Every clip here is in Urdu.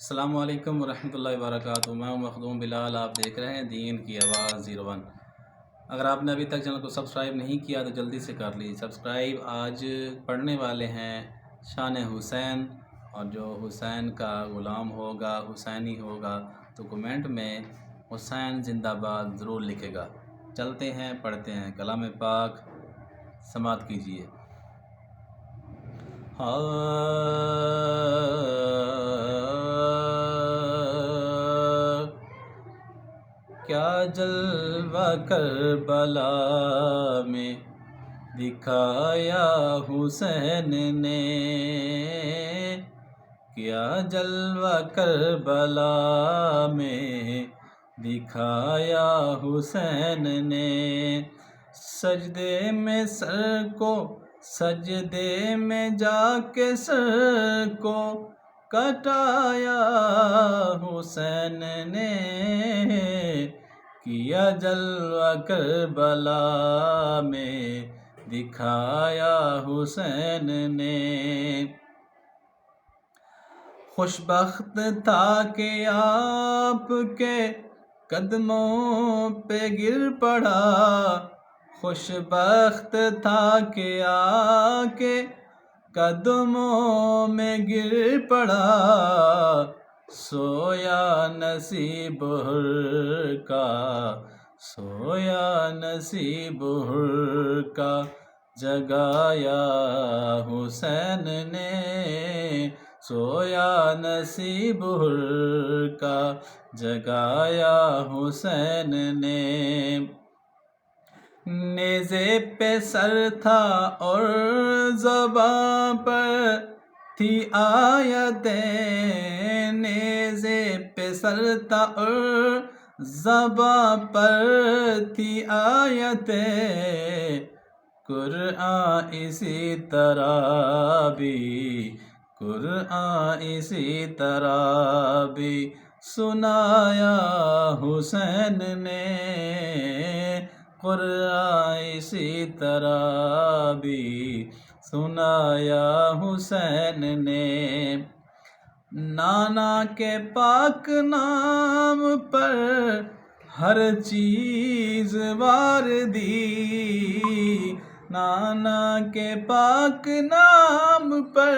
السلام علیکم ورحمۃ اللہ وبرکاتہ۔ میں مخدوم بلال، آپ دیکھ رہے ہیں دین کی آواز 01۔ اگر آپ نے ابھی تک چینل کو سبسکرائب نہیں کیا تو جلدی سے کر لیجیے سبسکرائب۔ آج پڑھنے والے ہیں شان حسین، اور جو حسین کا غلام ہوگا، حسینی ہوگا، تو کمنٹ میں حسین زندہ باد ضرور لکھے گا۔ چلتے ہیں، پڑھتے ہیں کلام پاک، سماعت کیجیے۔ کیا جلوہ کربلا میں دکھایا حسین نے، کیا جلوہ کربلا میں دکھایا حسین نے، سجدے میں سر کو، سجدے میں جا کے سر کو کٹایا حسین نے، کیا جلوہ کربلا میں دکھایا حسین نے۔ خوش بخت تھا کہ آپ کے قدموں پہ گر پڑا، خوش بخت تھا کہ آپ کے قدموں میں گر پڑا، سویا نصیب حر کا، سویا نصیب حر کا، جگایا حسین نے، سویا نصیب حر کا، جگایا حسین نے۔ نیزے پہ سر تھا اور زباں پر تھی آیتیں، نیزے پہ سر تھا اور زباں پر تھی آیتیں، قرآن اسی طرح بھی، قرآن اسی طرح بھی سنایا حسین نے، قرآن اسی طرح بھی سنایا حسین نے۔ نانا کے پاک نام پر ہر چیز وار دی، نانا کے پاک نام پر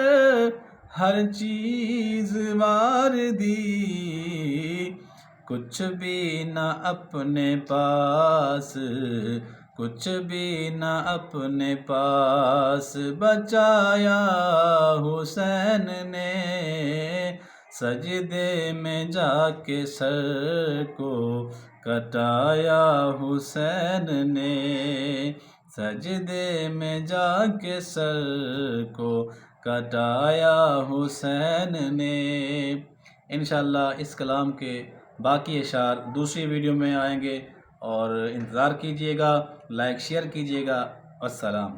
ہر چیز وار دی، کچھ بھی نہ اپنے پاس، کچھ بھی نہ اپنے پاس بچایا حسین نے، سجدے میں جا کے سر کو کٹایا حسین نے، سجدے میں جا کے سر کو کٹایا حسین نے۔ انشاءاللہ اس کلام کے باقی اشعار دوسری ویڈیو میں آئیں گے، اور انتظار کیجیے گا، لائک شیئر کیجیے گا۔ السلام۔